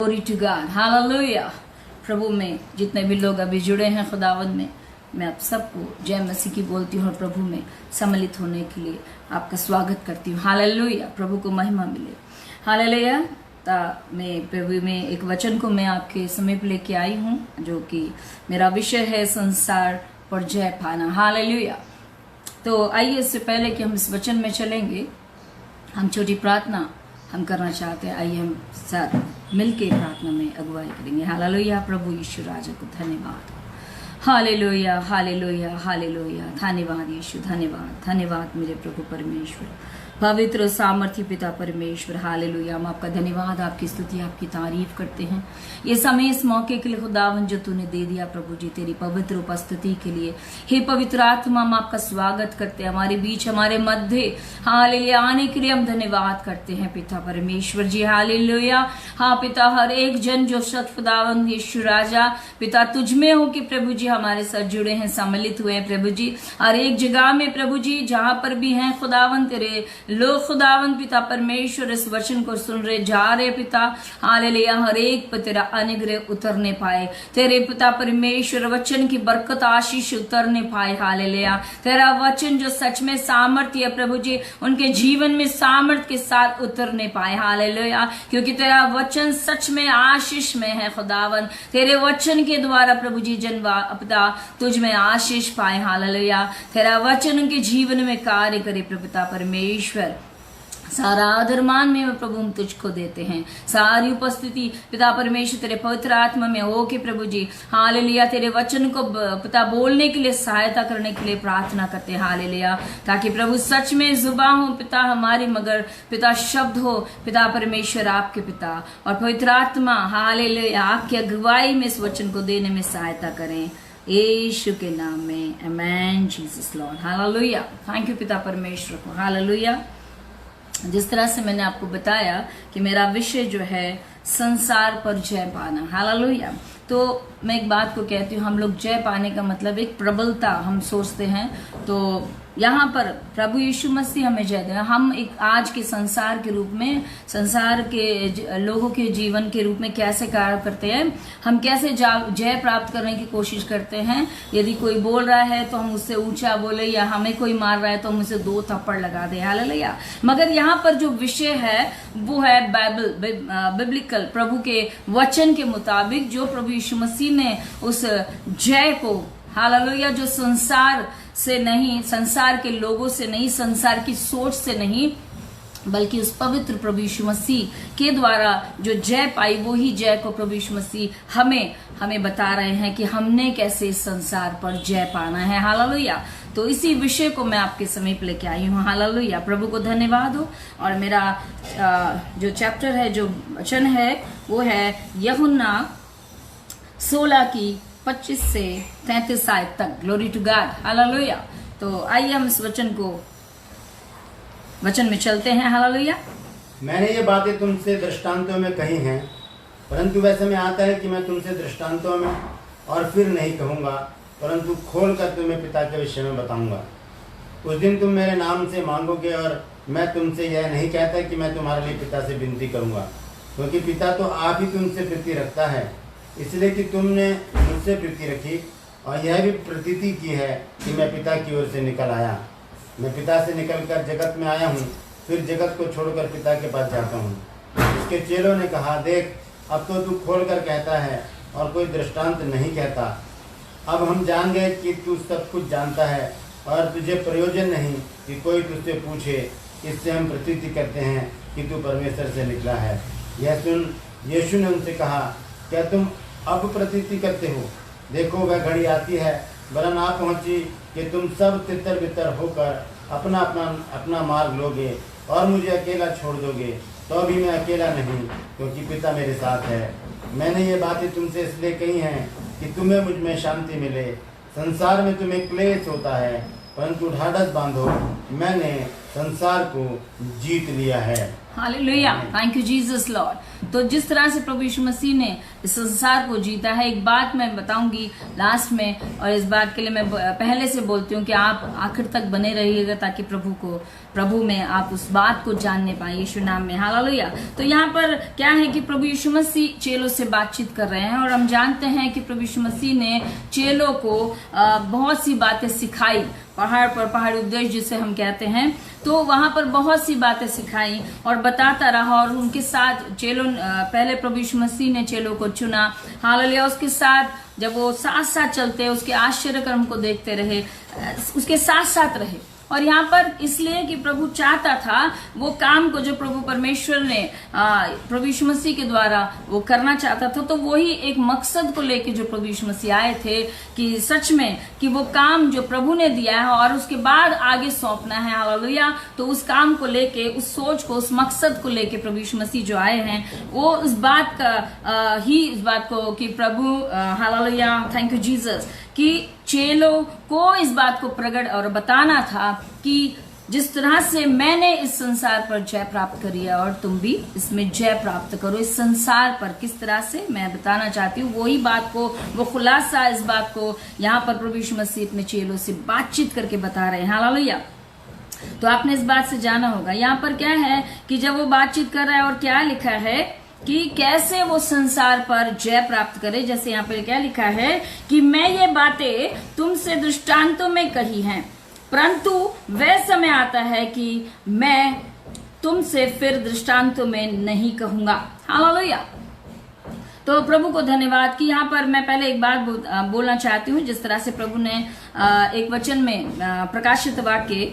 Glory to God, hallelujah. प्रभु में जितने भी लोग अभी जुड़े हैं खुदावंद में, मैं आप सबको जय मसीह की बोलती हूँ और प्रभु में सम्मिलित होने के लिए आपका स्वागत करती हूँ। हालेलुया, प्रभु को महिमा मिले। हालेलुया। मैं प्रभु में एक वचन को मैं आपके समीप लेके आई हूँ, जो कि मेरा विषय है संसार पर जय पाना। हालेलुया। तो आइए, इससे पहले कि हम इस वचन में चलेंगे, हम छोटी प्रार्थना हम करना चाहते हैं। आइए हम साथ मिलके प्रार्थना में अगुवाई करेंगे। हालेलुया। प्रभु यीशु राजा को धन्यवाद। Hallelujah, hallelujah, hallelujah. धन्यवाद यीशु, धन्यवाद, धन्यवाद मेरे प्रभु परमेश्वर, पवित्र सामर्थ्य पिता परमेश्वर। हालेलुया। हम आपका धन्यवाद, आपकी स्तुति, आपकी तारीफ करते हैं ये समय, इस मौके के लिए खुदावन जो तूने दे दिया प्रभु जी, तेरी पवित्र उपस्थिति के लिए। हे पवित्र आत्मा, हम आपका स्वागत करते हैं हमारे बीच, हमारे मध्य। हालेलुया, आने के लिए हम धन्यवाद करते हैं पिता परमेश्वर जी। हालेलुया। हाँ पिता, हर एक जन जो सत खुदावन यीशु राजा पिता तुझ में हो कि प्रभु जी हमारे साथ जुड़े हैं, सम्मिलित हुए हैं प्रभु जी, हर एक जगह में प्रभु जी जहां पर भी हैं खुदावन तेरे लोग खुदावन पिता परमेश्वर इस वचन को सुन रहे जा रहे पिता। हालेलुया। हर एक पर तेरा अनुग्रह उतरने पाए, तेरे पिता परमेश्वर वचन की बरकत आशीष उतरने पाए। हालेलुया। तेरा वचन जो सच में सामर्थ्य है प्रभु जी, उनके जीवन में सामर्थ्य के साथ उतरने पाए। हालेलुया। क्योंकि तेरा वचन सच में आशीष में है खुदावन, तेरे वचन के द्वारा प्रभु जी जनवा पिता तुझ में आशीष पाए। हालेलुया। तेरा वचन उनके जीवन में कार्य करे पिता परमेश्वर। सारा आदर मान में प्रभु हम तुझको देते हैं, सारी उपस्थिति पिता परमेश्वर तेरे पवित्र आत्मा में हो के प्रभु जी। हालेलुया। तेरे वचन को पिता बोलने के लिए सहायता करने के लिए प्रार्थना करते हैं। हालेलुया। ताकि प्रभु सच में जुबान हो पिता हमारी, मगर पिता शब्द हो पिता परमेश्वर आपके पिता, और पवित्र आत्मा हालेलुया आपकी अगुवाई में इस वचन को देने में सहायता करें यीशु के नाम में। Amen. Jesus Lord. Hallelujah. Thank you पिता परमेश्वर को। हालेलुया। जिस तरह से मैंने आपको बताया कि मेरा विषय जो है संसार पर जय पाना। हालेलुया। तो मैं एक बात को कहती हूँ, हम लोग जय पाने का मतलब एक प्रबलता हम सोचते हैं, तो यहाँ पर प्रभु यीशु मसीह हमें जय देना। हम एक आज के संसार के रूप में, संसार के लोगों के जीवन के रूप में कैसे कार्य करते हैं, हम कैसे जय प्राप्त करने की कोशिश करते हैं। यदि कोई बोल रहा है तो हम उससे ऊंचा बोले, या हमें कोई मार रहा है तो हम उसे 2 थप्पड़ लगा दे। हालेलुया। मगर यहाँ पर जो विषय है वो है बिब्लिकल, प्रभु के वचन के मुताबिक, जो प्रभु यीशु मसीह ने उस जय को, हालेलुया, जो संसार से नहीं, संसार के लोगों से नहीं, संसार की सोच से नहीं, बल्कि उस पवित्र प्रभु यीशु मसीह के द्वारा जो जय पाई, वो ही जय को प्रभु यीशु मसीह हमें बता रहे हैं कि हमने कैसे इस संसार पर जय पाना है। हालेलुया। तो इसी विषय को मैं आपके समीप लेके आई हूँ। हालेलुया। प्रभु को धन्यवाद हो। और मेरा जो चैप्टर है, जो वचन है, वो है यूहन्ना 16 की 25 से 33 आयत तक। Glory to God. हालेलुया। तो आइए हम इस वचन में चलते हैं। हालेलुया। मैंने ये बातें तुमसे दृष्टांतों में कही हैं, परंतु वह समय आता है कि मैं तुमसे दृष्टांतों में और फिर नहीं कहूँगा, परंतु खोलकर तुम्हें पिता के विषय में बताऊंगा। उस दिन तुम मेरे नाम से मांगोगे, और मैं तुमसे यह नहीं कहता कि मैं तुम्हारे लिए पिता से विनती करूँगा, क्योंकि पिता तो आप ही तुमसे प्रीति रखता है, इसलिए कि तुमने मुझसे प्रीति रखी, और यह भी प्रतीति की है कि मैं पिता की ओर से निकल आया। मैं पिता से निकलकर जगत में आया हूँ, फिर जगत को छोड़कर पिता के पास जाता हूँ। उसके चेलों ने कहा, देख, अब तो तू खोल कर कहता है और कोई दृष्टांत नहीं कहता। अब हम जान गए कि तू सब कुछ जानता है, और तुझे प्रयोजन नहीं कि कोई तुझसे पूछे। इससे हम प्रतीति करते हैं कि तू परमेश्वर से निकला है। यह सुन यीशु ने उनसे कहा, क्या तुम अब प्रतीति करते हो? देखो, वह घड़ी आती है, वरन आ पहुँची, कि तुम सब तितर बितर होकर अपना मार्ग लोगे और मुझे अकेला छोड़ दोगे। तो भी मैं अकेला नहीं, क्योंकि पिता मेरे साथ है। मैंने ये बातें तुमसे इसलिए कही हैं कि तुम्हें मुझ में शांति मिले। संसार में तुम्हें क्लेश होता है, परंतु ढाढ़स बांधो, मैंने संसार को जीत लिया है। Hallelujah, thank you Jesus Lord. तो जिस तरह से प्रभु यीशु मसीह ने इस संसार को जीता है, एक बात मैं बताऊंगी लास्ट में, और इस बात के लिए मैं पहले से बोलती हूँ कि आप आखिर तक बने रहिएगा ताकि प्रभु में आप उस बात को जानने पाए यीशु नाम में। हालेलुया। तो यहाँ पर क्या है कि प्रभु यीशु मसीह चेलों से बातचीत कर रहे हैं, और हम जानते हैं कि प्रभु यीशु मसीह ने चेलों को बहुत सी बातें सिखाई, पहाड़ी उपदेश जिसे हम कहते हैं। तो वहां पर बहुत सी बातें सिखाई और बताता रहा, और उनके साथ पहले प्रभु यीशु मसीह ने चेलों को चुना। हालेलुया। उसके साथ जब वो साथ साथ चलते, उसके आश्चर्य कर्म को देखते रहे, उसके साथ साथ रहे। और यहाँ पर इसलिए कि प्रभु चाहता था वो काम को जो प्रभु परमेश्वर ने प्रभु यीशु मसीह के द्वारा वो करना चाहता था, तो वही एक मकसद को लेके जो प्रभु यीशु मसीह आए थे कि सच में कि वो काम जो प्रभु ने दिया है और उसके बाद आगे सौंपना है। हालेलुया। तो उस काम को लेके, उस सोच को, उस मकसद को लेके प्रभु यीशु मसीह जो आए हैं, वो इस बात को कि प्रभु हालेलुया, थैंक यू जीसस, कि चेलों को इस बात को प्रकट और बताना था कि जिस तरह से मैंने इस संसार पर जय प्राप्त करी है और तुम भी इसमें जय प्राप्त करो। इस संसार पर किस तरह से मैं बताना चाहती हूँ, वही बात को, वो खुलासा इस बात को यहाँ पर प्रभु यीशु मसीह अपने चेलों से बातचीत करके बता रहे हैं। हालेलुया। तो आपने इस बात से जाना होगा यहाँ पर क्या है कि जब वो बातचीत कर रहा है और क्या लिखा है कि कैसे वो संसार पर जय प्राप्त करे। जैसे यहाँ पर क्या लिखा है कि मैं ये बातें तुमसे दृष्टांतों में कही हैं, परंतु वह समय आता है कि मैं तुमसे फिर दृष्टांतों में नहीं कहूंगा। हालेलुया। तो प्रभु को धन्यवाद कि यहाँ पर मैं पहले एक बात बोलना चाहती हूँ। जिस तरह से प्रभु ने एक वचन में प्रकाशित वाक्य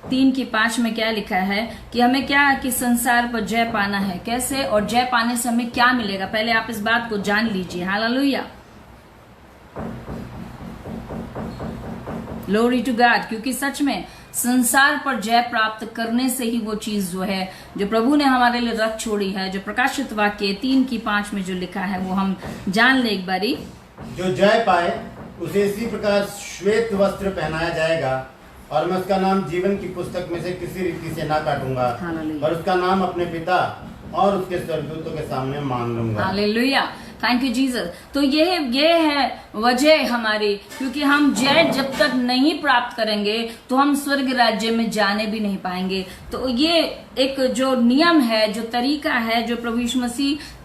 3:5 में क्या लिखा है कि हमें क्या कि संसार पर जय पाना है, कैसे, और जय पाने से हमें क्या मिलेगा। पहले आप इस बात को जान लीजिए। Hallelujah, glory to God. क्योंकि सच में संसार पर जय प्राप्त करने से ही वो चीज जो है जो प्रभु ने हमारे लिए रख छोड़ी है, जो प्रकाशित वाक्य 3:5 में जो लिखा है, वो हम जान ले एक बारी। जो जय पाए उसे इसी प्रकार श्वेत वस्त्र पहनाया जाएगा, और मैं उसका नाम जीवन की पुस्तक में से किसी रीति से ना काटूंगा, और उसका नाम अपने पिता और उसके स्वर्गदूतों के सामने मान लूंगा। Hallelujah, thank you Jesus. तो ये है वजह हमारी, क्योंकि हम जय जब तक नहीं प्राप्त करेंगे तो हम स्वर्ग राज्य में जाने भी नहीं पाएंगे। तो ये एक जो नियम है, जो तरीका है, जो प्रभु यीशु मसीह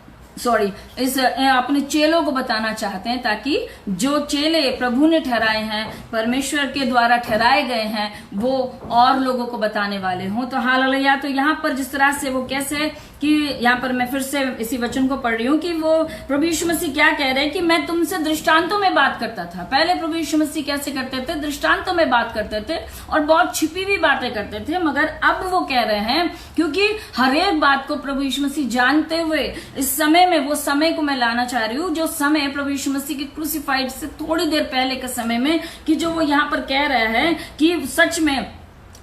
इस अपने चेलों को बताना चाहते हैं, ताकि जो चेले प्रभु ने ठहराए हैं, परमेश्वर के द्वारा ठहराए गए हैं, वो और लोगों को बताने वाले हों। तो हालेलुया। तो यहाँ पर जिस तरह से वो कैसे कि यहाँ पर मैं फिर से इसी वचन को पढ़ रही हूँ कि वो प्रभु यीशु मसीह क्या कह रहे हैं कि मैं तुमसे दृष्टांतों में बात करता था। पहले प्रभु यीशु मसीह कैसे करते थे? दृष्टांतों में बात करते थे और बहुत छिपी हुई बातें करते थे। मगर अब वो कह रहे हैं, क्योंकि हर एक बात को प्रभु यीशु मसीह जानते हुए इस समय में, वो समय को मैं लाना चाह रही हूँ जो समय प्रभु यीशु मसीह के क्रूसिफाइड से थोड़ी देर पहले के समय में, कि जो वो यहाँ पर कह रहे हैं कि सच में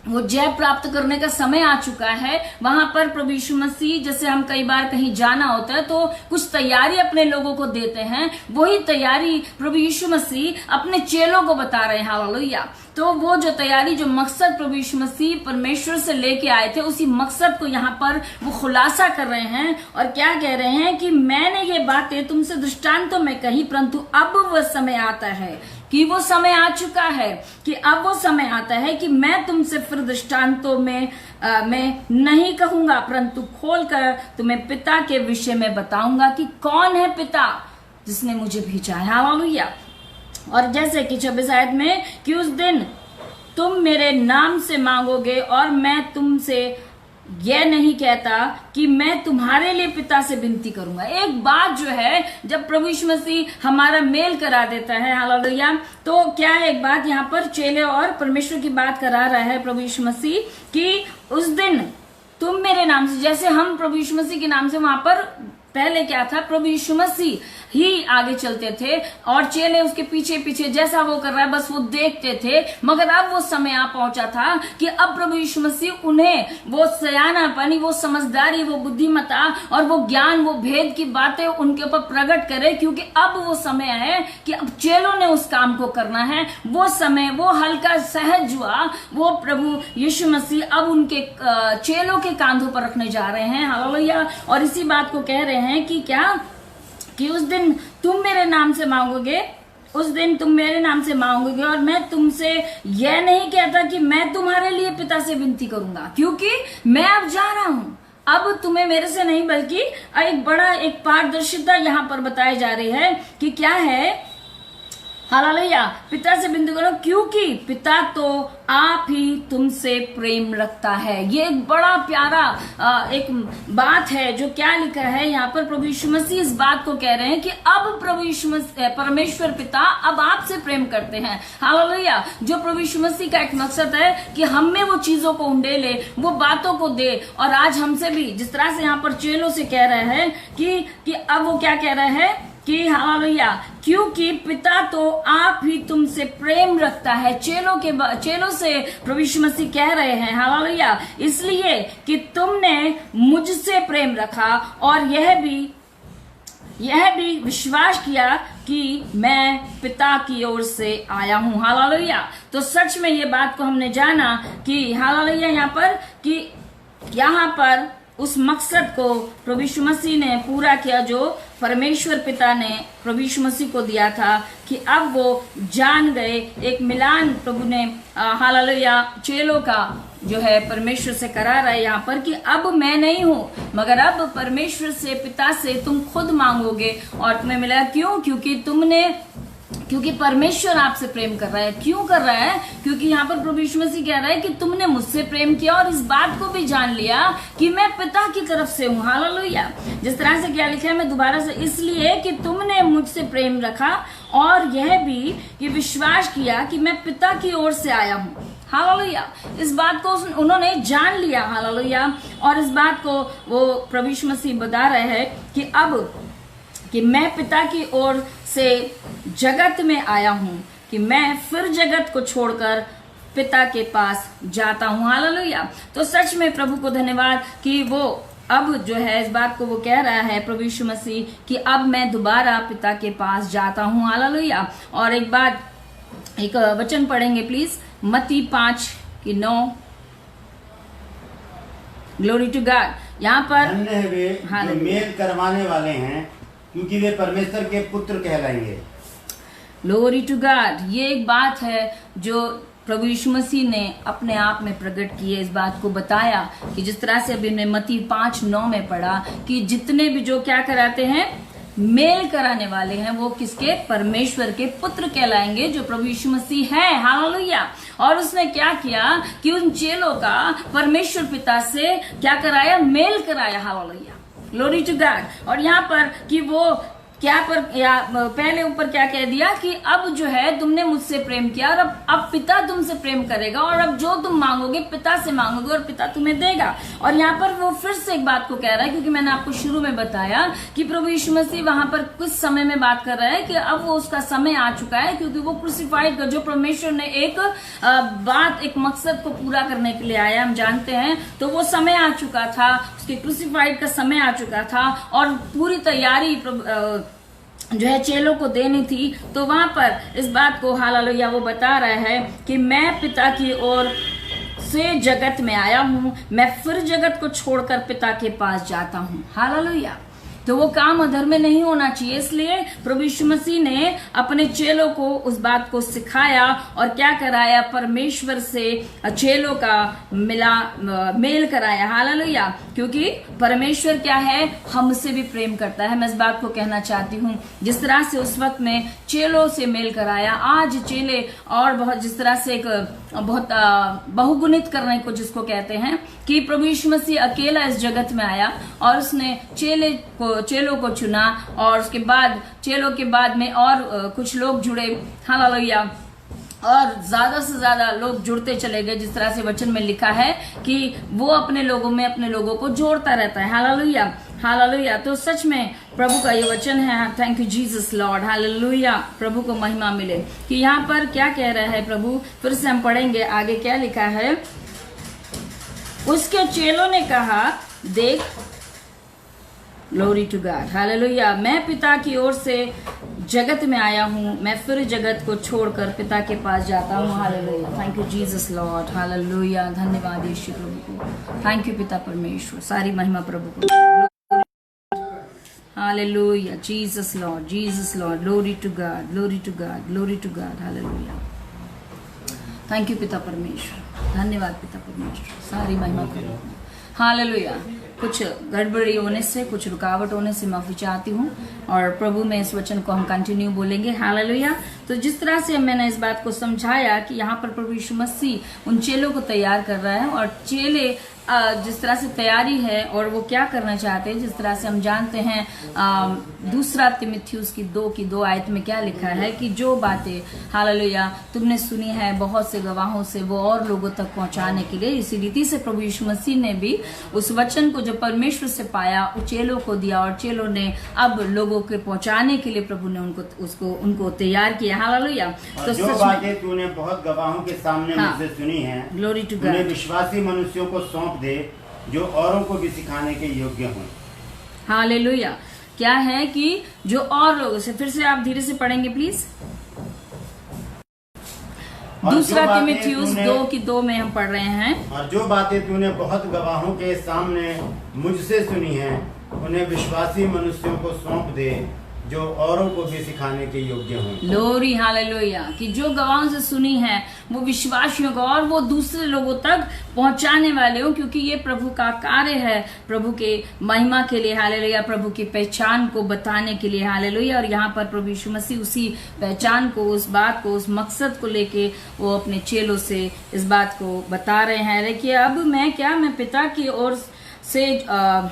वो जय प्राप्त करने का समय आ चुका है। वहां पर प्रभु यीशु मसीह, जैसे हम कई बार कहीं जाना होता है तो कुछ तैयारी अपने लोगों को देते हैं, वही तैयारी प्रभु यीशु मसीह अपने चेलों को बता रहे हैं। हालेलुया। तो वो जो तैयारी, जो मकसद प्रभु यीशु मसीह परमेश्वर से लेके आए थे, उसी मकसद को यहाँ पर वो खुलासा कर रहे हैं। और क्या कह रहे हैं कि मैंने ये बातें तुमसे दृष्टांतों में कही, परंतु अब वह समय आता है, कि वो समय आ चुका है कि अब वो समय आता है कि मैं तुमसे फिर दृष्टांतों में नहीं कहूंगा, परंतु खोलकर तुम्हें पिता के विषय में बताऊंगा कि कौन है पिता जिसने मुझे भेजा है। हालेलुया। और जैसे कि 26 आयत में कि उस दिन तुम मेरे नाम से मांगोगे और मैं तुमसे यह नहीं कहता कि मैं तुम्हारे लिए पिता से विनती करूंगा। एक बात जो है, जब प्रभु यीशु मसीह हमारा मेल करा देता है, हालेलुया, तो क्या है, एक बात यहाँ पर चेले और परमेश्वर की बात करा रहा है प्रभु यीशु मसीह कि उस दिन तुम मेरे नाम से, जैसे हम प्रभु यीशु मसीह के नाम से वहां पर पहले क्या था, प्रभु यीशु मसीह ही आगे चलते थे और चेले उसके पीछे पीछे जैसा वो कर रहा है बस वो देखते थे। मगर अब वो समय आ पहुंचा था कि अब प्रभु यीशु मसीह उन्हें वो सयानापनी, वो समझदारी, वो बुद्धिमता और वो ज्ञान, वो भेद की बातें उनके ऊपर प्रकट करे, क्योंकि अब वो समय है कि अब चेलों ने उस काम को करना है। वो समय वो हल्का सहज हुआ, वो प्रभु यीशु मसीह अब उनके चेलों के कांधों पर रखने जा रहे हैं। हालेलुया। और इसी बात को कह रहे हैं कि क्या, कि उस दिन तुम मेरे नाम से मांगोगे, उस दिन तुम मेरे नाम से मांगोगे और मैं तुमसे यह नहीं कहता कि मैं तुम्हारे लिए पिता से विनती करूंगा, क्योंकि मैं अब जा रहा हूं। अब तुम्हें मेरे से नहीं बल्कि एक पारदर्शिता यहाँ पर बताई जा रही है कि क्या है, हालेलुया, पिता से विनती करो क्योंकि पिता तो आप ही तुमसे प्रेम रखता है। ये एक बड़ा प्यारा एक बात है जो क्या लिखा है यहाँ पर। प्रभु यीशु मसीह इस बात को कह रहे हैं कि अब प्रभु यीशु मसीह, परमेश्वर पिता अब आपसे प्रेम करते हैं। हालेलुया। जो प्रभु यीशु मसीह का एक मकसद है कि हम में वो चीजों को उंडेले, वो बातों को दे। और आज हमसे भी जिस तरह से यहाँ पर चेलों से कह रहे हैं कि अब वो क्या कह रहे हैं कि हालेलुया, क्योंकि पिता तो आप ही तुमसे प्रेम रखता है। चेलों से प्रभु यीशु मसीह कह रहे हैं हालेलुया, इसलिए कि तुमने मुझसे प्रेम रखा और यह भी विश्वास किया कि मैं पिता की ओर से आया हूं। हालेलुया। तो सच में ये बात को हमने जाना कि हालेलुया यहाँ पर उस मकसद को प्रभु यीशु मसीह ने पूरा किया जो परमेश्वर पिता ने प्रभु यीशु मसीह को दिया था, कि अब वो जान गए। एक मिलान प्रभु ने हालेलुया चेलों का जो है परमेश्वर से करा रहा है यहाँ पर कि अब मैं नहीं हूं, मगर अब परमेश्वर से, पिता से तुम खुद मांगोगे और तुम्हें मिला। क्यों? क्योंकि परमेश्वर आपसे प्रेम कर रहा है। क्यों कर रहा है? क्योंकि यहाँ पर प्रभु यीशु मसीह कह रहा है कि तुमने मुझसे प्रेम किया और इस बात को भी जान लिया कि मैं पिता की तरफ से हूँ। हालेलुया। जिस तरह से क्या लिखा है, मैं दोबारा से, इसलिए कि तुमने मुझसे प्रेम रखा और यह भी कि विश्वास किया कि मैं पिता की ओर से आया हूँ। हालेलुया। इस बात को उन्होंने जान लिया। हालेलुया। और इस बात को वो प्रभु यीशु मसीह बता रहे हैं कि अब कि मैं पिता की ओर से जगत में आया हूं, कि मैं फिर जगत को छोड़कर पिता के पास जाता हूं। हालेलुया। तो सच में प्रभु को धन्यवाद कि वो अब जो है इस बात को वो कह रहा है प्रभु यीशु मसीह कि अब मैं दोबारा पिता के पास जाता हूं। हालेलुया। और एक वचन पढ़ेंगे प्लीज, मत्ती 5:9। Glory to God. यहाँ पर धन्य है वे जो मेल करवाने वाले हैं, क्योंकि वे परमेश्वर के पुत्र कहलाएंगे। Glory to God. ये एक बात है जो प्रभु यीशु मसीह ने अपने आप में प्रकट की है। इस बात को बताया कि जिस तरह से अभी हमने मत्ती 5:9 में पढ़ा कि जितने भी जो क्या कराते हैं, मेल कराने वाले हैं, वो किसके? परमेश्वर के पुत्र कहलाएंगे, जो प्रभु यीशु मसीह है। हालेलुया। और उसने क्या किया कि उन चेलों का परमेश्वर पिता से क्या कराया? मेल कराया। हालेलुया। Glory to God. और यहाँ पर कि वो क्या पहले ऊपर क्या कह दिया कि अब जो है तुमने मुझसे प्रेम किया और अब पिता तुमसे प्रेम करेगा और अब जो तुम मांगोगे पिता से मांगोगे और पिता तुम्हें देगा। और यहाँ पर वो फिर से एक बात को कह रहा है, क्योंकि मैंने आपको शुरू में बताया कि प्रभु यीशु मसीह वहां पर कुछ समय में बात कर रहा है कि अब वो उसका समय आ चुका है, क्योंकि वो क्रूसिफाइड कर, जो परमेश्वर ने एक मकसद को पूरा करने के लिए आया, हम जानते हैं। तो वो समय आ चुका था, उसके क्रूसिफाइड का समय आ चुका था और पूरी तैयारी जो है चेलों को देनी थी। तो वहां पर इस बात को हालेलुया वो बता रहा है कि मैं पिता की ओर से जगत में आया हूं, मैं फिर जगत को छोड़कर पिता के पास जाता हूं। हालेलुया। तो वो काम अधर में नहीं होना चाहिए, इसलिए प्रभु यीशु मसीह ने अपने चेलों को उस बात को सिखाया और क्या कराया? परमेश्वर से चेलों का मेल कराया। हालेलुया। क्योंकि परमेश्वर क्या है? हमसे भी प्रेम करता है। मैं इस बात को कहना चाहती हूँ, जिस तरह से उस वक्त में चेलों से मेल कराया, आज चेले और बहुत जिस तरह से एक बहुत बहुगुणित करने को जिसको कहते हैं कि प्रभु यीशु मसीह अकेला इस जगत में आया और उसने चेलों को चुना और उसके बाद चेलों के बाद में और कुछ लोग जुड़े। हालेलुया। और ज्यादा से ज्यादा लोग जुड़ते चले गए, जिस तरह से वचन में लिखा है कि वो अपने लोगों को जोड़ता रहता है। हालेलुया। हालेलुया। तो सच में प्रभु का ये वचन है, thank you Jesus Lord, hallelujah. प्रभु को महिमा मिले कि यहाँ पर क्या कह रहा है प्रभु, फिर से हम पढ़ेंगे आगे क्या लिखा है। उसके चेलों ने कहा, देख, ग्लोरी टू गॉड, हालेलुया, मैं पिता की ओर से जगत में आया हूँ, मैं फिर जगत को छोड़कर पिता के पास जाता हूँ, hallelujah. Thank you Jesus Lord, hallelujah. धन्यवाद यीशु प्रभु को, थैंक यू पिता परमेश्वर, सारी महिमा प्रभु को, hallelujah. Jesus Lord, glory to God, glory to God, glory to God, hallelujah. Thank you पिता परमेश्वर, धन्यवाद पिता परमेश्वर, सारी महिमा प्रभु को, हालेलुया। कुछ गड़बड़ी होने से, कुछ रुकावट होने से माफी चाहती हूँ, और प्रभु में इस वचन को हम कंटिन्यू बोलेंगे, हालेलुया। तो जिस तरह से मैंने इस बात को समझाया कि यहाँ पर प्रभु यीशु मसीह उन चेलों को तैयार कर रहा है, और चेले जिस तरह से तैयारी है और वो क्या करना चाहते हैं, जिस तरह से हम जानते हैं दूसरा तिमुथियुस की 2 आयत में क्या लिखा है कि जो बातें हालेलुया तुमने सुनी है बहुत से गवाहों से, वो और लोगों तक पहुंचाने के लिए, इसी रीति से प्रभु यीशु मसीह ने भी उस वचन को जो परमेश्वर से पाया चेलों को दिया, और चेलों ने अब लोगों के पहुंचाने के लिए प्रभु ने उनको तैयार किया, हालेलुया। तो जो बातें तूने बहुत गवाहों के सामने मुझसे सुनी है, ग्लोरी टू गॉड, विश्वासी मनुष्यों को सौंप दे जो औरों को भी सिखाने के योग्य हों, हालेलुया। क्या है कि जो और लोगों से, फिर से आप धीरे से पढ़ेंगे प्लीज, दूसरा तिमुथियुस 2:2 में हम पढ़ रहे हैं। और जो बातें तूने बहुत गवाहों के सामने मुझसे सुनी हैं, उन्हें विश्वासी मनुष्यों को सौंप दे जो औरों को भी सिखाने के योग्य हों। लोरी, हालेलुया, कि जो गवाहों से सुनी है वो विश्वासियों को और वो दूसरे लोगों तक पहुंचाने वाले हो, क्योंकि ये प्रभु का कार्य है, प्रभु के महिमा के लिए, हालेलुया, प्रभु की पहचान को बताने के लिए, हालेलुया। और यहाँ पर प्रभु यीशु मसीह उसी पहचान को, उस बात को, उस मकसद को लेके वो अपने चेलों से इस बात को बता रहे हैं। देखिए, अब मैं पिता की ओर से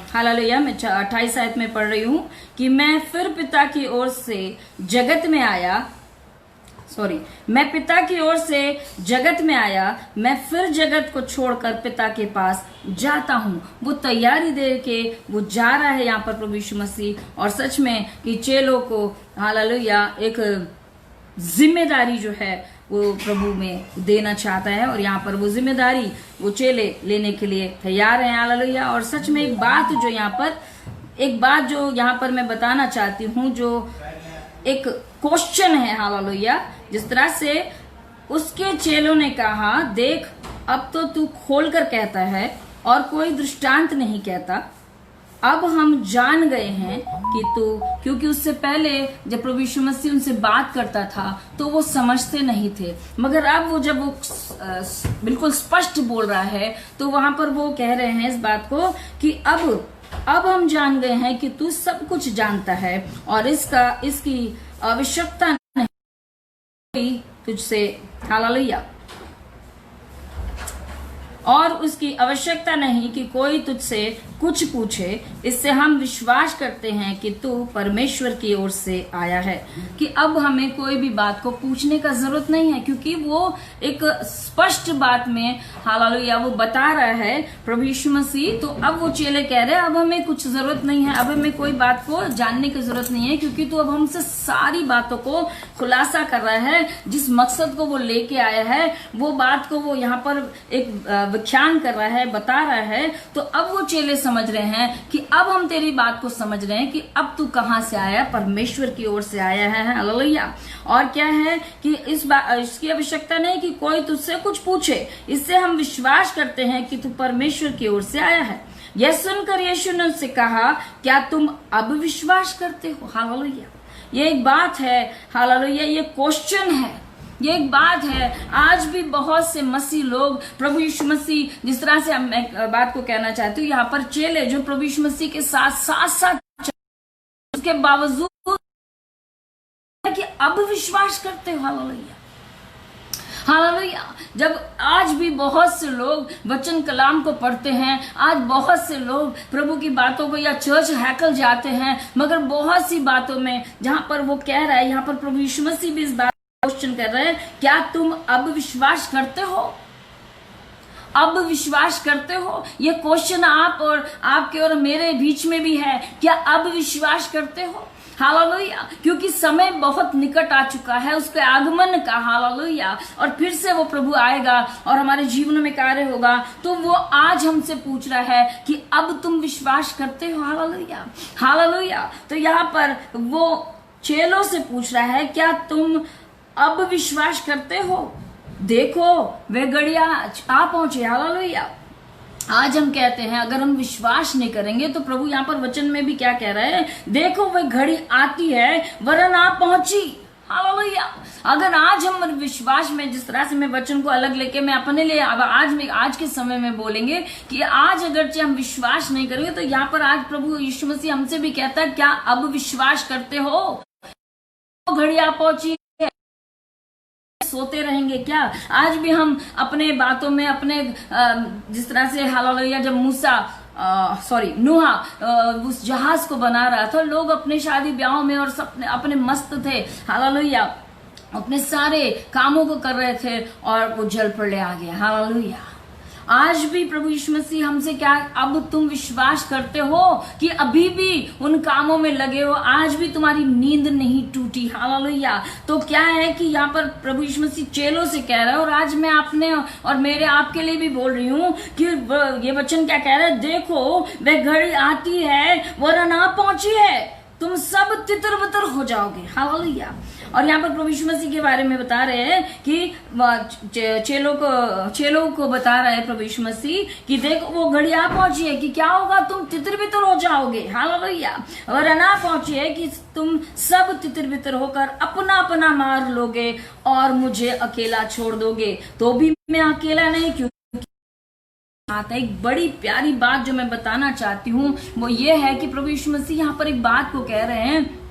हालेलुया, मैं 28 आयत में पढ़ रही हूँ कि मैं फिर पिता की ओर से जगत में आया, मैं पिता की ओर से जगत में आया, मैं फिर जगत को छोड़कर पिता के पास जाता हूँ। वो तैयारी दे के वो जा रहा है यहाँ पर प्रभु यीशु मसीह, और सच में कि चेलों को हालेलुया एक जिम्मेदारी जो है वो प्रभु में देना चाहता है, और यहाँ पर वो जिम्मेदारी वो चेले लेने के लिए तैयार हैं, हालेलुया। और सच में एक बात जो यहाँ पर मैं बताना चाहती हूँ, जो एक क्वेश्चन है, हालेलुया, जिस तरह से उसके चेलों ने कहा, देख, अब तो तू खोलकर कहता है और कोई दृष्टांत नहीं कहता, अब हम जान गए हैं कि तू, क्योंकि उससे पहले जब प्रभु यीशु मसीह उनसे बात करता था तो वो समझते नहीं थे, मगर अब वो जब वो बिल्कुल स्पष्ट बोल रहा है तो वहां पर वो कह रहे हैं इस बात को कि अब हम जान गए हैं कि तू सब कुछ जानता है और इसकी आवश्यकता नहीं तुझसे, हालेलुया, और उसकी आवश्यकता नहीं कि कोई तुझसे कुछ पूछे, इससे हम विश्वास करते हैं कि तू परमेश्वर की ओर से आया है, कि अब हमें कोई भी बात को पूछने का जरूरत नहीं है, क्योंकि वो एक स्पष्ट बात में हालेलुया वो बता रहा है प्रभु यीशु मसीह। तो अब वो चेले कह रहे हैं अब हमें कुछ जरूरत नहीं है, अब हमें कोई बात को जानने की जरूरत नहीं है, क्योंकि तू अब हमसे सारी बातों को खुलासा कर रहा है, जिस मकसद को वो लेके आया है वो बात को वो यहाँ पर एक व्याख्यान कर रहा है, बता रहा है। तो अब वो चेले समझ रहे हैं कि अब हम तेरी बात को समझ रहे हैं कि अब तू कहां से आया, परमेश्वर की ओर से आया है, हालेलुया। और क्या है कि इसकी आवश्यकता नहीं कि कोई तुझसे कुछ पूछे, इससे हम विश्वास करते हैं कि तू परमेश्वर की ओर से आया है। यह सुनकर यीशु ने उससे कहा, क्या तुम अब विश्वास करते हो, हालेलुया। ये एक बात है, हालेलुया, ये क्वेश्चन है, ये एक बात है। आज भी बहुत से मसीह लोग प्रभु यीशु मसीह, जिस तरह से मैं बात को कहना चाहती हूँ, यहाँ पर चेले जो प्रभु यीशु मसीह के साथ उसके बावजूद कि अब विश्वास करते हो, हालेलुया, हालेलुया। जब आज भी बहुत से लोग वचन कलाम को पढ़ते हैं, आज बहुत से लोग प्रभु की बातों को या चर्च हैकल जाते हैं, मगर बहुत सी बातों में जहां पर वो कह रहा है, यहाँ पर प्रभु यीशु मसीह भी इस बात क्वेश्चन कर रहे हैं, क्या तुम अब विश्वास करते हो, अब विश्वास करते हो? ये क्वेश्चन आप और आपके और मेरे बीच में भी है। क्या अब विश्वास करते हो? हालेलुया। क्योंकि समय बहुत निकट आ चुका है उसके आगमन का। हालेलुया। और फिर से वो प्रभु आएगा और हमारे जीवन में कार्य होगा। तो वो आज हमसे पूछ रहा है कि अब तुम विश्वास करते हो? Hallelujah, hallelujah. तो यहाँ पर वो चेलों से पूछ रहा है, क्या तुम अब विश्वास करते हो? देखो वे घड़ियां आ पहुंचे। हालेलुया। आज हम कहते हैं अगर हम विश्वास नहीं करेंगे तो प्रभु यहाँ पर वचन में भी क्या कह रहे हैं, देखो वह घड़ी आती है वरन आ पहुंची। हालेलुया। अगर आज हम विश्वास में, जिस तरह से मैं वचन को अलग लेके मैं अपने लिए आज के समय में बोलेंगे कि आज अगरचे हम विश्वास नहीं करेंगे, तो यहाँ पर आज प्रभु यीशु मसीह हमसे भी कहता है, क्या अब विश्वास करते हो? घड़ी आ पहुंची, सोते रहेंगे क्या? आज भी हम अपने बातों में अपने जिस तरह से हालेलुया, जब नूहा उस जहाज को बना रहा था, लोग अपने शादी ब्याहों में और सब अपने मस्त थे। हालेलुया। अपने सारे कामों को कर रहे थे और वो जल प्रलय आ गया। हालेलुया। आज भी प्रभु यीशु मसीह हमसे क्या, अब तुम विश्वास करते हो कि अभी भी उन कामों में लगे हो, आज भी तुम्हारी नींद नहीं टूटी? हालेलुया। तो क्या है कि यहाँ पर प्रभु यीशु मसीह चेलों से कह रहा है, और आज मैं अपने और मेरे आपके लिए भी बोल रही हूँ कि ये वचन क्या कह रहा है, देखो वह घड़ी आती है वरन आ पहुंची है, तुम सब तितर बितर हो जाओगे। हालेलुया। और यहाँ पर प्रभु यीशु मसीह के बारे में बता रहे हैं कि चेलों को बता रहा है प्रभु यीशु मसीह कि देखो वो घड़ी आ पहुंची है कि क्या होगा, तुम तितर बितर हो जाओगे। हालेलुया। और ना पहुंची है कि तुम सब तितर बितर होकर अपना अपना मार लोगे और मुझे अकेला छोड़ दोगे। तो भी मैं अकेला नहीं, क्योंकि एक बड़ी प्यारी बात जो मैं बताना चाहती हूँ वो ये है कि प्रभु यीशु मसीह यहाँ पर एक बात को कह रहे हैं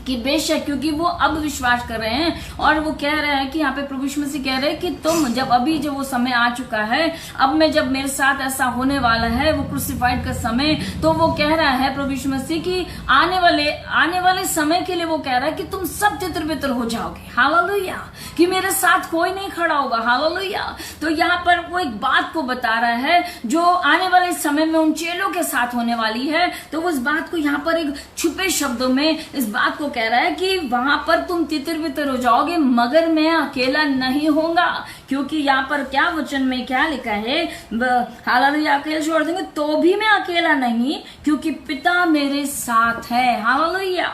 कि बेशक, क्योंकि वो अब विश्वास कर रहे हैं और वो कह रहे हैं कि यहाँ पे प्रभु यीशु मसीह कह रहे हैं कि तुम जब वो समय आ चुका है, अब में जब मेरे साथ ऐसा होने वाला है, वो क्रूसिफाइड का समय, तो वो कह रहा है प्रभु यीशु मसीह कि आने वाले समय के लिए वो कह रहा है कि तुम सब तितर बितर हो जाओगे। हालेलुया। कि मेरे साथ कोई नहीं खड़ा होगा। हालेलुया। तो यहाँ पर वो एक बात को बता रहा है जो आने वाले समय में उन चेलों के साथ होने वाली है। तो वो इस बात को यहाँ पर एक छुपे शब्दों में इस बात को कह रहा है कि वहां पर तुम तितर बितर हो जाओगे, मगर मैं अकेला नहीं होऊंगा। क्योंकि यहाँ पर क्या वचन में क्या लिखा है, हालेलुया, अकेले छोड़ देंगे तो भी मैं अकेला नहीं, क्योंकि पिता मेरे साथ है। हालेलुया।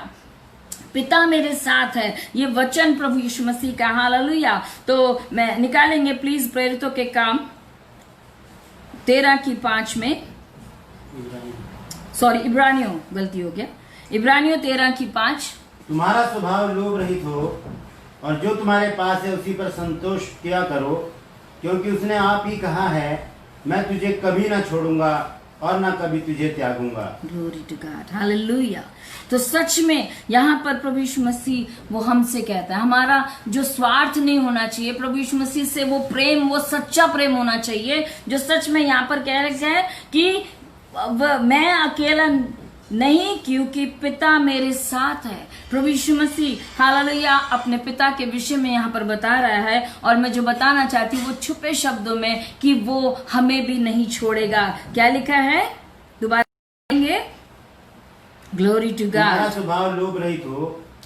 पिता मेरे साथ है। ये वचन प्रभु यीशु मसीह का। हालेलुया। तो मैं निकालेंगे प्लीज प्रेरितों के काम 13:5 में, सॉरी इब्रानियों, गलती हो गया, इब्रानियों 13:5। तुम्हारा स्वभाव लोभ रहित हो और जो तुम्हारे पास है उसी पर संतोष किया करो, क्योंकि उसने आप ही कहा है, मैं तुझे कभी ना छोड़ूंगा और ना कभी तुझे त्यागूंगा। Glory to God. हालेलुया। तो सच में यहाँ पर प्रभु यीशु मसीह वो हमसे कहता है, हमारा जो स्वार्थ नहीं होना चाहिए, प्रभु यीशु मसीह से वो प्रेम, वो सच्चा प्रेम होना चाहिए जो सच में यहाँ पर कह रहे हैं कि मैं अकेला नहीं, क्योंकि पिता मेरे साथ है। प्रभु यीशु मसीह हालेलुया अपने पिता के विषय में यहाँ पर बता रहा है, और मैं जो बताना चाहती हूँ वो छुपे शब्दों में कि वो हमें भी नहीं छोड़ेगा। क्या लिखा है, दोबारा कहेंगे, ग्लोरी टू गॉड। तुम्हारा स्वभाव लोभ रहित हो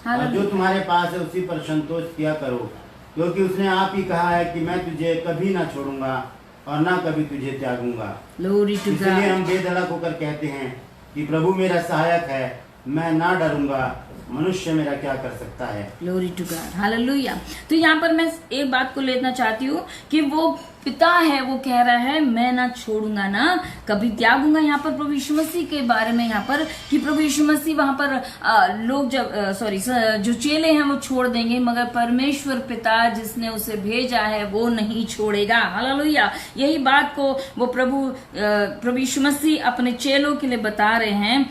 और जो तुम्हारे पास है उसी पर संतोष किया करो, क्योंकि उसने आप ही कहा है कि मैं तुझे कभी ना छोड़ूंगा और ना कभी तुझे त्यागूंगा। Glory to God. इसलिए हम बेधड़क होकर कहते हैं कि प्रभु मेरा सहायक है, मैं ना डरूंगा, मनुष्य मेरा क्या कर सकता है। Glory to God. हालेलुया। तो यहाँ पर मैं एक बात को लेना चाहती हूँ कि वो पिता है, वो कह रहा है मैं ना छोड़ूंगा ना कभी त्यागूंगा। यहाँ पर प्रभु यीशु मसीह के बारे में यहाँ पर कि प्रभु यीशु मसीह वहां पर लोग जो चेले हैं वो छोड़ देंगे, मगर परमेश्वर पिता जिसने उसे भेजा है वो नहीं छोड़ेगा। हालेलुया। यही बात को वो प्रभु यीशु मसीह अपने चेलों के लिए बता रहे हैं,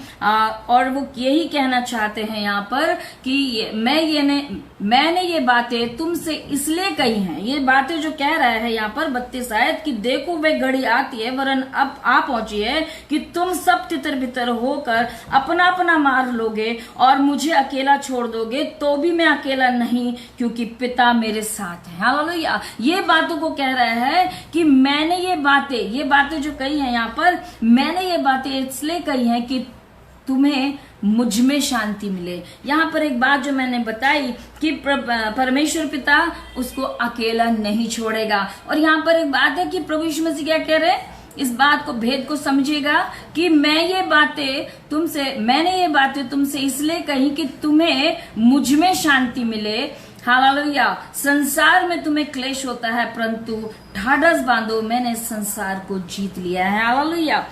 और वो यही कहना चाहते हैं यहाँ पर कि मैंने ये बातें तुमसे इसलिए कही हैं। ये बातें जो कह रहा है यहाँ पर 31 आयत कि देखो वे घड़ी आती है वरन अब आ पहुंची है कि तुम सब तितर बितर होकर अपना अपना मार लोगे और मुझे अकेला छोड़ दोगे, तो भी मैं अकेला नहीं, क्योंकि पिता मेरे साथ है। हालेलुया। ये बातों को कह रहा है कि मैंने ये बातें जो कही है यहाँ पर, मैंने ये बातें इसलिए कही है कि तुम्हें मुझ में शांति मिले। यहाँ पर एक बात जो मैंने बताई कि परमेश्वर पिता उसको अकेला नहीं छोड़ेगा। और यहाँ पर एक बात है कि प्रभु यीशु मसीह क्या कह रहे हैं, इस बात को भेद को समझिएगा कि मैंने ये बातें तुमसे इसलिए कही कि तुम्हें मुझ में शांति मिले। हालेलुया। संसार में तुम्हें क्लेश होता है, परंतु ढाढ़स बांधो, मैंने संसार को जीत लिया है। हालेलुया।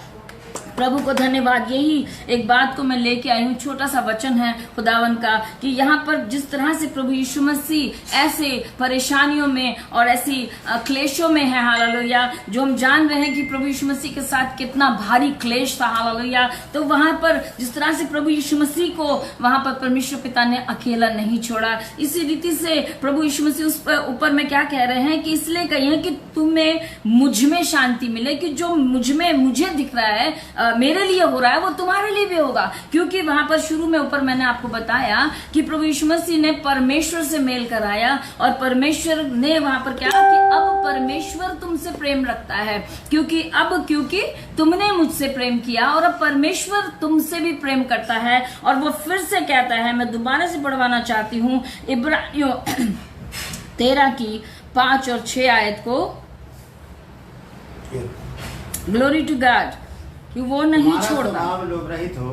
प्रभु को धन्यवाद। यही एक बात को मैं लेके आई हूँ, छोटा सा वचन है खुदावन का कि यहाँ पर जिस तरह से प्रभु यीशु मसीह ऐसे परेशानियों में और ऐसी क्लेशों में है, हालेलुया, जो हम जान रहे हैं कि प्रभु यीशु मसीह के साथ कितना भारी क्लेश था, हालेलुया, तो वहां पर जिस तरह से प्रभु यीशु मसीह को वहां पर परमेश्वर पिता ने अकेला नहीं छोड़ा, इसी रीति से प्रभु यीशु मसीह उस पर ऊपर में क्या कह रहे हैं कि इसलिए कहिए कि तुम्हें मुझ में शांति मिले, कि जो मुझे दिख रहा है, मेरे लिए हो रहा है, वो तुम्हारे लिए भी होगा। क्योंकि वहां पर शुरू में ऊपर मैंने आपको बताया कि प्रभु यीशु मसीह ने परमेश्वर से मेल कराया और परमेश्वर ने वहां पर क्या कि अब परमेश्वर तुमसे प्रेम रखता है, क्योंकि तुमने मुझसे प्रेम किया और अब परमेश्वर तुमसे भी प्रेम करता है। और वो फिर से कहता है, मैं दोबारा से पढ़वाना चाहती हूँ इब्रानियों 13 की 5 और 6 आयत को। ग्लोरी टू गॉड कि वो नहीं छोड़ता। लोभ रहित हो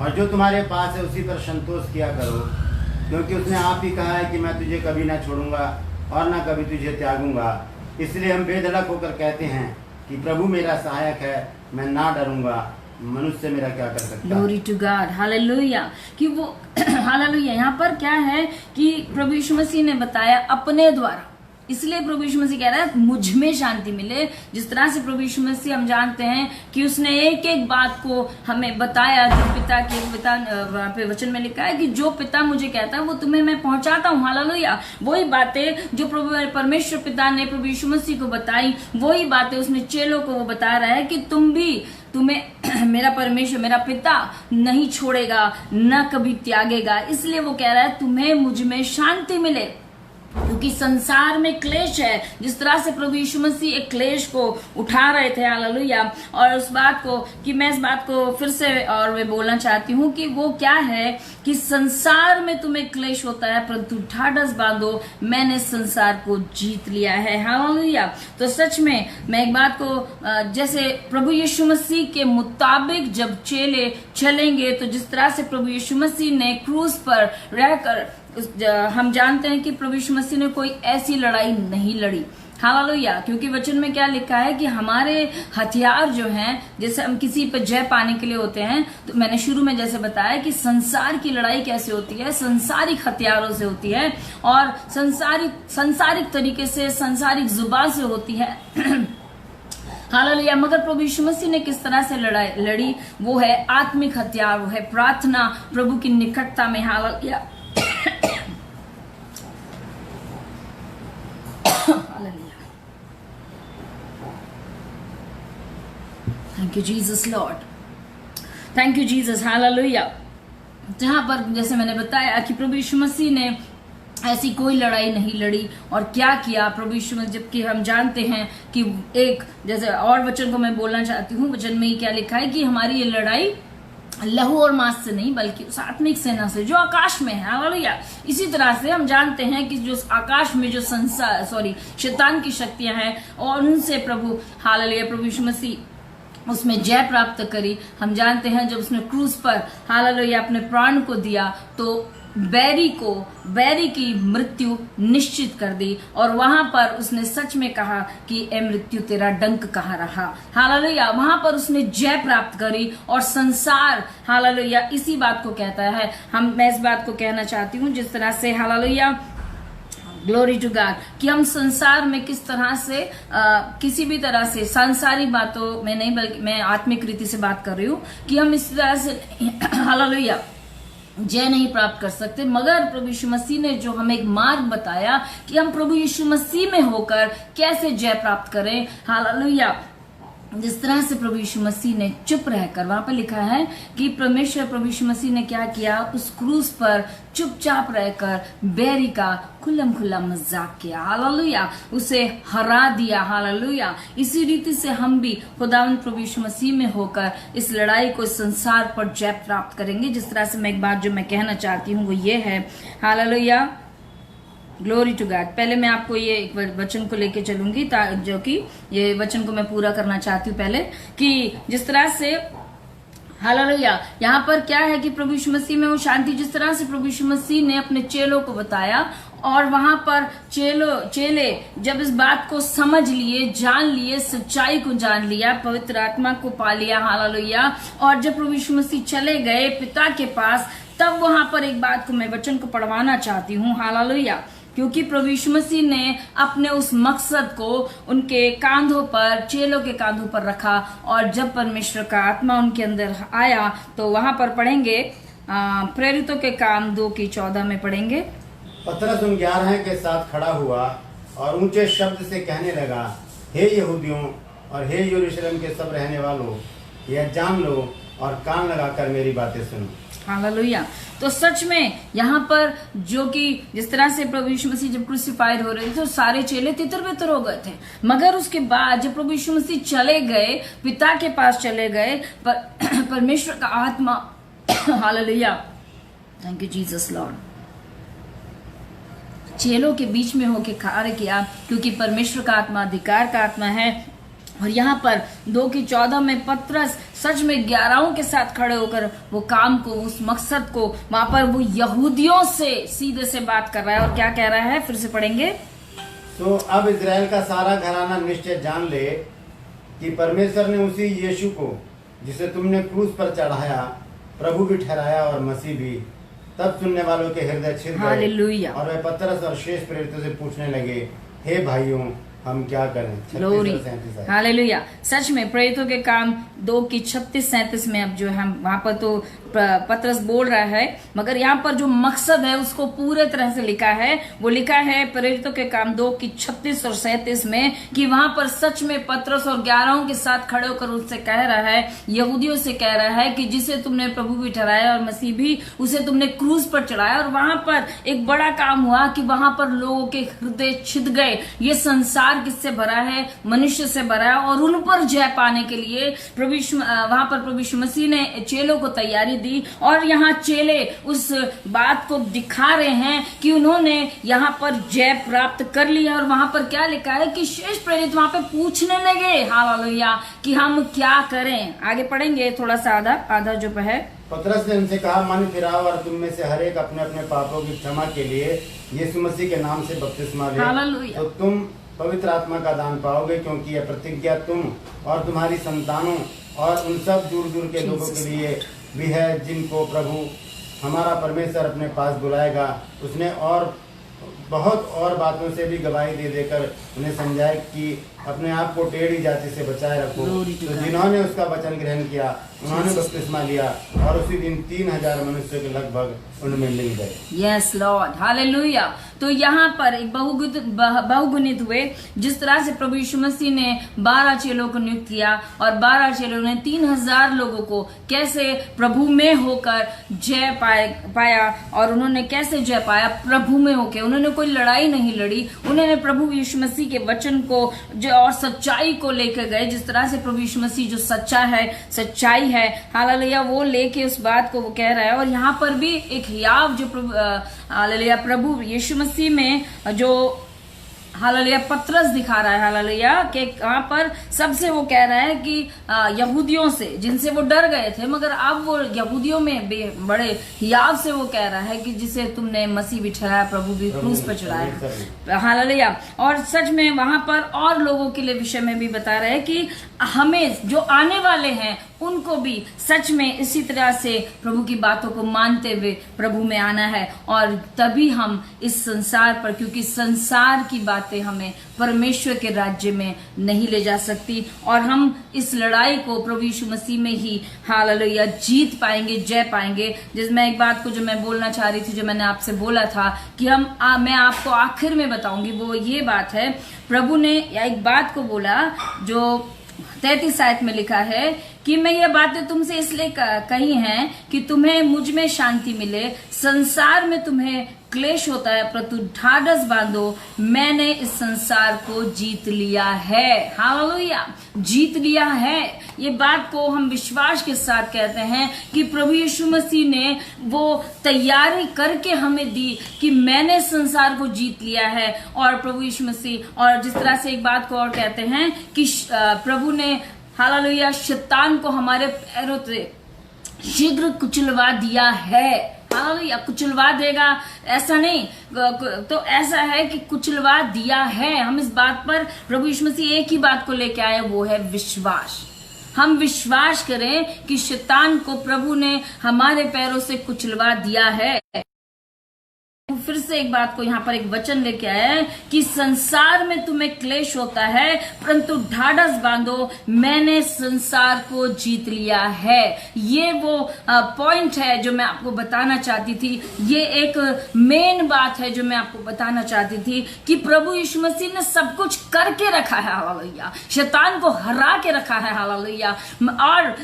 और जो तुम्हारे पास है उसी पर संतोष किया करो, क्योंकि उसने आप ही कहा है कि मैं तुझे कभी ना छोड़ूंगा और ना कभी तुझे त्यागूंगा। इसलिए हम बेधड़क होकर कहते हैं कि प्रभु मेरा सहायक है, मैं ना डरूंगा, मनुष्य मेरा क्या कर सकता है। Glory to God. हालेलुया। कि वो हालेलुया। यहाँ पर क्या है कि प्रभु यीशु मसीह ने बताया अपने द्वारा, इसलिए प्रभु यीशु मसीह कह रहा है मुझ में शांति मिले। जिस तरह से प्रभु यीशु मसीह हम जानते हैं कि उसने एक एक बात को हमें बताया, जो पिता वहाँ पे वचन में लिखा है कि जो पिता मुझे कहता है वो तुम्हें मैं पहुंचाता हूँ। हालेलुया। वही बातें जो प्रभु परमेश्वर पिता ने प्रभु यीशु मसीह को बताई, वही बातें उसने चेलों को वो बता रहा है कि तुम्हें मेरा परमेश्वर, मेरा पिता नहीं छोड़ेगा, न कभी त्यागेगा। इसलिए वो कह रहा है तुम्हें मुझ में शांति मिले, क्योंकि संसार में क्लेश है। जिस तरह से प्रभु यीशु मसीह एक क्लेश को उठा रहे थे, हालेलुया, और उस बात को कि मैं इस बात को फिर से और मैं बोलना चाहती हूँ कि वो क्या है कि संसार में तुम्हें क्लेश होता है, परंतु ढाढ़स बांधो, मैंने संसार को जीत लिया है। हालेलुया। तो सच में मैं एक बात को जैसे प्रभु यीशु मसीह के मुताबिक जब चेले चलेंगे, तो जिस तरह से प्रभु यीशु मसीह ने क्रूज पर रहकर, हम जानते हैं कि प्रभु यीशु मसीह ने कोई ऐसी लड़ाई नहीं लड़ी। हालेलुया। क्योंकि वचन में क्या लिखा है कि हमारे हथियार जो हैं, जैसे हम किसी पर जय पाने के लिए होते हैं, तो मैंने शुरू में जैसे बताया कि संसार की लड़ाई कैसे होती है, संसारिक हथियारों से होती है और संसारिक तरीके से, संसारिक जुबान से होती है। हालेलुया। मगर प्रभु यीशु मसीह ने किस तरह से लड़ी, वो है आत्मिक हथियार, वो है प्रार्थना, प्रभु की निकटता में। Hallelujah. Thank you Jesus Lord, thank you Jesus. Hallelujah. जहां पर जैसे मैंने बताया कि प्रभु यीशु मसीह ने ऐसी कोई लड़ाई नहीं लड़ी और क्या किया प्रभु यीशु मसीह, जबकि हम जानते हैं कि एक जैसे और वचन को मैं बोलना चाहती हूँ, वचन में ही क्या लिखा है कि हमारी ये लड़ाई लहू और मांस से नहीं बल्कि उस आत्मिक सेना से जो आकाश में है। हालेलुया। इसी तरह से हम जानते हैं कि जो आकाश में जो शैतान की शक्तियां हैं और उनसे प्रभु, हालेलुया, प्रभु यीशु मसीह उसमें जय प्राप्त करी। हम जानते हैं जब उसने क्रूज पर, हालेलुया, अपने प्राण को दिया तो बैरी की मृत्यु निश्चित कर दी और वहां पर उसने सच में कहा कि ए मृत्यु तेरा डंक कहाँ रहा। हालेलुया। वहां पर उसने जय प्राप्त करी और संसार, हालेलुया, इसी बात को कहता है। मैं इस बात को कहना चाहती हूँ जिस तरह से, हालेलुया, ग्लोरी टू गॉड, कि हम संसार में किस तरह से किसी भी तरह से सांसारिक बातों में नहीं बल्कि मैं आत्मिक रीति से बात कर रही हूँ कि हम इस तरह से, हालेलुया, जय नहीं प्राप्त कर सकते, मगर प्रभु यीशु मसीह ने जो हमें एक मार्ग बताया कि हम प्रभु यीशु मसीह में होकर कैसे जय प्राप्त करें। हालेलुया। जिस तरह से प्रभु यीशु मसीह ने चुप रहकर, वहां पर लिखा है कि परमेश्वर प्रभु यीशु मसीह ने क्या किया, उस क्रूस पर चुपचाप रहकर बैरी का खुल्लम खुल्ला मजाक किया। हालेलुया। उसे हरा दिया। हालेलुया। इसी रीति से हम भी खुदावंद प्रभु यीशु मसीह में होकर इस लड़ाई को, इस संसार पर जय प्राप्त करेंगे। जिस तरह से मैं एक बात जो मैं कहना चाहती हूँ वो ये है, हालेलुया, ग्लोरी टू गॉड। पहले मैं आपको ये एक वचन को लेके चलूंगी, जो कि ये वचन को मैं पूरा करना चाहती हूँ पहले, कि जिस तरह से हालेलुया यहाँ पर क्या है कि प्रभु यीशु मसीह में वो शांति, जिस तरह से प्रभु यीशु मसीह ने अपने चेलों को बताया और वहां पर चेले जब इस बात को समझ लिए, जान लिए, सच्चाई को जान लिया, पवित्र आत्मा को पा लिया। हालेलुया। और जब प्रभु यीशु मसीह चले गए पिता के पास, तब वहां पर एक बात को मैं वचन को पढ़वाना चाहती हूँ। हालेलुया। क्योंकि प्रभु यीशु मसीह ने अपने उस मकसद को उनके कांधों पर, चेलों के कांधों पर रखा, और जब परमेश्वर का आत्मा उनके अंदर आया तो वहां पर पढ़ेंगे प्रेरितों के काम 2:14 में पढ़ेंगे। पतरस उन 11 के साथ खड़ा हुआ और ऊंचे शब्द से कहने लगा, हे यहूदियों और हे यरूशलेम के सब रहने वालों, यह जान लो और कान लगाकर मेरी बातें सुनो। हालेलुया। तो सच में यहाँ पर जो कि जिस तरह से प्रभु यीशु मसीह जब क्रूसिफाइड हो रहे थे तो सारे चेले तितर बितर हो गए थे, मगर उसके बाद जब प्रभु यीशु मसीह चले गए, पिता के पास चले गए, परमेश्वर का आत्मा hallelujah, thank you Jesus Lord, चेलों के बीच में होके कार्य किया, क्योंकि परमेश्वर का आत्मा अधिकार का आत्मा है। और यहाँ पर 2:14 में पतरस सच में 11 के साथ खड़े होकर वो काम को, उस मकसद को, वहां पर वो यहूदियों से सीधे से बात कर रहा है। और क्या कह रहा है, फिर से पढ़ेंगे। तो अब इजराइल का सारा घराना निश्चय जान ले कि परमेश्वर ने उसी यीशु को, जिसे तुमने क्रूस पर चढ़ाया, प्रभु भी ठहराया और मसीह भी। तब सुनने वालों के हृदय छिद गए हालेलुया। और वे पतरस और शेष प्रेरितों से पूछने लगे, हे भाइयों, हम क्या करें। Glory hallelujah. सच में प्रेरितों के काम 2:36-37 में अब जो हम वहां पर तो पतरस बोल रहा है, मगर यहाँ पर जो मकसद है उसको पूरे तरह से लिखा है। वो लिखा है प्रेरितों के काम 2:36 और 37 में कि वहां पर सच में पतरस और 11 के साथ खड़े होकर उससे कह रहा है, यहूदियों से कह रहा है कि जिसे तुमने प्रभु भी ठहराया और मसीह भी, उसे तुमने क्रूज पर चढ़ाया। और वहां पर एक बड़ा काम हुआ कि वहां पर लोगों के हृदय छिद गए। ये संसार किससे भरा है, मनुष्य से भरा है, और उन पर जय पाने के लिए वहां पर प्रभु यीशु मसीह ने चेलों को तैयारी दी। और यहाँ चेले उस बात को दिखा रहे हैं कि उन्होंने यहाँ पर जय प्राप्त कर लिया। और वहां पर क्या लिखा है कि शेष प्रेरित वहां पे पूछने लगे, हालेलुया, कि हम क्या करें। आगे पढ़ेंगे थोड़ा सा, आधा जो है। पतरस ने उनसे कहा, मन फिराओ और तुम में से हर एक अपने अपने पापों की क्षमा के लिए यीशु मसीह के नाम से बपतिस्मा ले, तो तुम पवित्र आत्मा का दान पाओगे, क्योंकि यह प्रतिज्ञा तुम और तुम्हारी संतानों और उन सब दूर दूर के लोगों के लिए भी है जिनको प्रभु हमारा परमेश्वर अपने पास बुलाएगा। उसने और बहुत और बातों से भी गवाही दे देकर उन्हें समझाए कि अपने आप को टेढ़ी जाति से बचाए रखो। तो जिन्होंने उसका वचन ग्रहण किया उन्होंने बपतिस्मा लिया, और उसी दिन 3000 मनुष्यों के लगभग उनमें मिल गए। Yes Lord, hallelujah. तो यहाँ पर एक बहुगुणित हुए। जिस तरह से प्रभु यीशु मसीह ने 12 चेलों को नियुक्त किया और 12 चेलों ने 3000 लोगों को कैसे प्रभु में होकर जय पाया। और उन्होंने कैसे जय पाया, प्रभु में होकर। उन्होंने कोई लड़ाई नहीं लड़ी, उन्होंने प्रभु यीशु मसीह के वचन को और सच्चाई को लेकर गए। जिस तरह से प्रभु यीशु मसीह जो सच्चा है, सच्चाई है, हालेलुया, वो लेके उस बात को वो कह रहा है। और यहाँ पर भी एक हियाव जो हालेलुया प्रभु यीशु मसीह में जो हालेलुया पतरस दिखा रहा है, हालेलुया, कि यहाँ पर सबसे वो कह रहा है कि यहूदियों से जिनसे वो डर गए थे, मगर अब वो यहूदियों में बड़े हियाव से वो कह रहा है कि जिसे तुमने मसीह भी ठहराया, प्रभु भी क्रूस पर चढ़ाया, हालेलुया। और सच में वहां पर और लोगों के लिए विषय में भी बता रहे हैं कि हमें जो आने वाले हैं उनको भी सच में इसी तरह से प्रभु की बातों को मानते हुए प्रभु में आना है। और तभी हम इस संसार पर, क्योंकि संसार की बातें हमें परमेश्वर के राज्य में नहीं ले जा सकती, और हम इस लड़ाई को प्रभु यीशु मसीह में ही हालेलुया जीत पाएंगे, जय पाएंगे। जिसमें एक बात को जो मैं बोलना चाह रही थी, जो मैंने आपसे बोला था कि मैं आपको आखिर में बताऊंगी, वो ये बात है, प्रभु ने एक बात को बोला जो 33 आयत में लिखा है कि मैं ये बातें तुमसे इसलिए कही हैं कि तुम्हें मुझ में शांति मिले। संसार में तुम्हें क्लेश होता है, परंतु ढाढ़स बांधो, मैंने इस संसार को जीत लिया है। हालेलुया, जीत लिया है। ये बात को हम विश्वास के साथ कहते हैं कि प्रभु यीशु मसीह ने वो तैयारी करके हमें दी कि मैंने संसार को जीत लिया है। और प्रभु यीशु मसीह, और जिस तरह से एक बात को और कहते हैं कि प्रभु ने हालेलुया शैतान को हमारे पैरों से शीघ्र कुचलवा दिया है। हालेलुया, कुचलवा देगा ऐसा नहीं, तो ऐसा है कि कुचलवा दिया है। हम इस बात पर प्रभु यीशु मसीह एक ही बात को लेके आए, वो है विश्वास। हम विश्वास करें कि शैतान को प्रभु ने हमारे पैरों से कुचलवा दिया है। फिर से एक बात को यहाँ पर एक वचन लेके आया है कि संसार में तुम्हें क्लेश होता है, परंतु ढाढ़स बांधो, मैंने संसार को जीत लिया है। ये वो पॉइंट है जो मैं आपको बताना चाहती थी। ये एक मेन बात है जो मैं आपको बताना चाहती थी कि प्रभु यीशु मसीह ने सब कुछ करके रखा है। हालेलुया, शैतान को हरा के रखा है। हालेलुया, और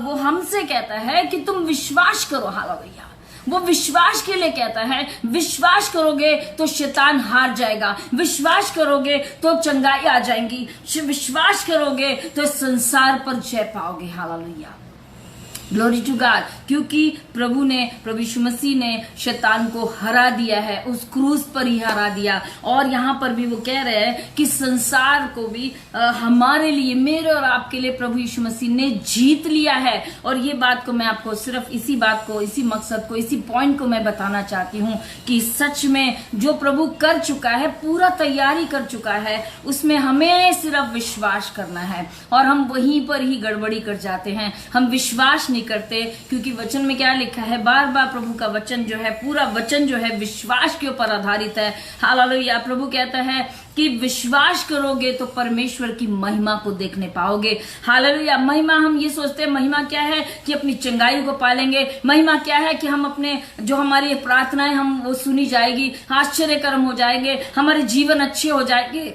वो हमसे कहता है कि तुम विश्वास करो। हालेलुया, वो विश्वास के लिए कहता है, विश्वास करोगे तो शैतान हार जाएगा, विश्वास करोगे तो चंगाई आ जाएंगी, विश्वास करोगे तो संसार पर जय पाओगे। हालेलुया, ग्लोरी टू गॉड, क्योंकि प्रभु यीशु मसीह ने शैतान को हरा दिया है, उस क्रूस पर ही हरा दिया। और यहाँ पर भी वो कह रहे हैं कि संसार को भी हमारे लिए, मेरे और आपके लिए प्रभु यीशु मसीह ने जीत लिया है। और ये बात को मैं आपको सिर्फ इसी बात को, इसी मकसद को, इसी पॉइंट को मैं बताना चाहती हूँ कि सच में जो प्रभु कर चुका है, पूरा तैयारी कर चुका है, उसमें हमें सिर्फ विश्वास करना है। और हम वहीं पर ही गड़बड़ी कर जाते हैं, हम विश्वास नहीं करते, क्योंकि वचन में क्या लिखा है, बार बार प्रभु का वचन जो है, पूरा वचन जो है विश्वास के ऊपर आधारित है। हालेलुया, प्रभु कहता है कि विश्वास करोगे तो परमेश्वर की महिमा को देखने पाओगे। हालेलुया, महिमा, हम ये सोचते हैं महिमा क्या है कि अपनी चंगाई को पालेंगे, महिमा क्या है कि हम अपने जो हमारी प्रार्थनाएं हम वो सुनी जाएगी, आश्चर्य कर्म हो जाएंगे, हमारे जीवन अच्छे हो जाएंगे,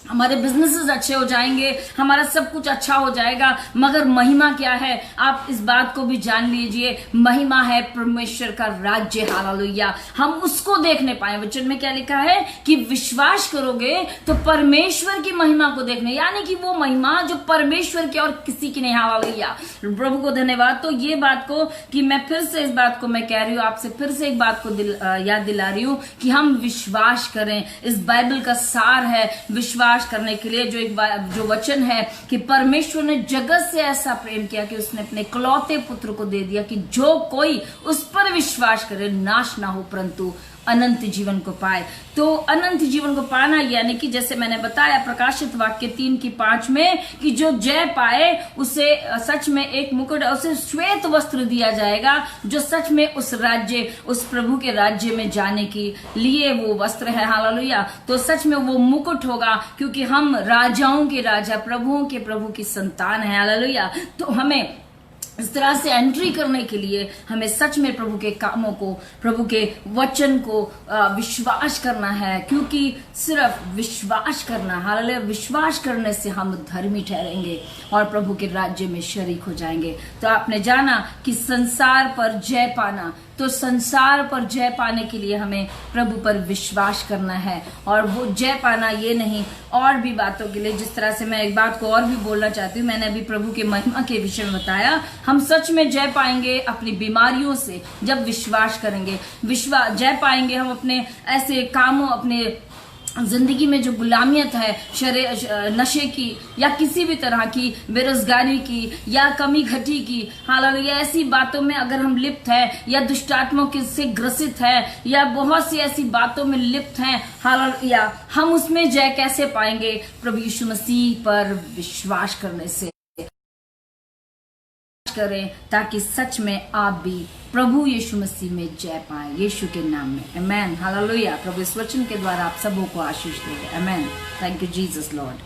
हमारे बिजनेसेस अच्छे हो जाएंगे, हमारा सब कुछ अच्छा हो जाएगा। मगर महिमा क्या है, आप इस बात को भी जान लीजिए, महिमा है परमेश्वर का राज्य। हालेलुया, हम उसको देखने पाए। वचन में क्या लिखा है कि विश्वास करोगे तो परमेश्वर की महिमा को देखने, यानी कि वो महिमा जो परमेश्वर की और किसी की नहीं। हालेलुया, प्रभु को धन्यवाद। तो ये बात को कि मैं फिर से इस बात को मैं कह रही हूँ, आपसे फिर से एक बात को याद दिला रही हूँ कि हम विश्वास करें। इस बाइबल का सार है विश्वास करने के लिए, जो वचन है कि परमेश्वर ने जगत से ऐसा प्रेम किया कि उसने अपने इकलौते पुत्र को दे दिया कि जो कोई उस पर विश्वास करे नाश ना हो, परंतु अनंत जीवन को पाए। तो अनंत जीवन को पाना यानी कि जैसे मैंने बताया प्रकाशित वाक्य 3:5 में कि जो जय पाए उसे सच में एक मुकुट, उसे श्वेत वस्त्र दिया जाएगा, जो सच में उस राज्य, उस प्रभु के राज्य में जाने के लिए वो वस्त्र है। हालेलुया, तो सच में वो मुकुट होगा, क्योंकि हम राजाओं के राजा, प्रभुओं के प्रभु की संतान है। हालेलुया, तो हमें इस तरह से एंट्री करने के लिए हमें सच में प्रभु के कामों को, प्रभु के वचन को विश्वास करना है, क्योंकि सिर्फ विश्वास करना, हालेलुया, विश्वास करने से हम धर्मी ठहरेंगे और प्रभु के राज्य में शरीक हो जाएंगे। तो आपने जाना कि संसार पर जय पाना, तो संसार पर जय पाने के लिए हमें प्रभु पर विश्वास करना है। और वो जय पाना ये नहीं, और भी बातों के लिए, जिस तरह से मैं एक बात को और भी बोलना चाहती हूँ, मैंने अभी प्रभु के महिमा के विषय में बताया, हम सच में जय पाएंगे अपनी बीमारियों से जब विश्वास करेंगे। जय पाएंगे हम अपने ऐसे कामों, अपने जिंदगी में जो गुलामियत है नशे की या किसी भी तरह की, बेरोजगारी की या कमी घटी की, हालेलुया, ऐसी बातों में अगर हम लिप्त हैं या दुष्टात्मों से ग्रसित है या बहुत सी ऐसी बातों में लिप्त हैं, हालेलुया, हम उसमें जय कैसे पाएंगे? प्रभु यीशु मसीह पर विश्वास करने से। करें ताकि सच में आप भी प्रभु यीशु मसीह में जय पाए, यीशु के नाम में। आमेन, हालेलुया। प्रभु इस वचन के द्वारा आप सबों को आशीष दे। Amen. Thank you Jesus Lord.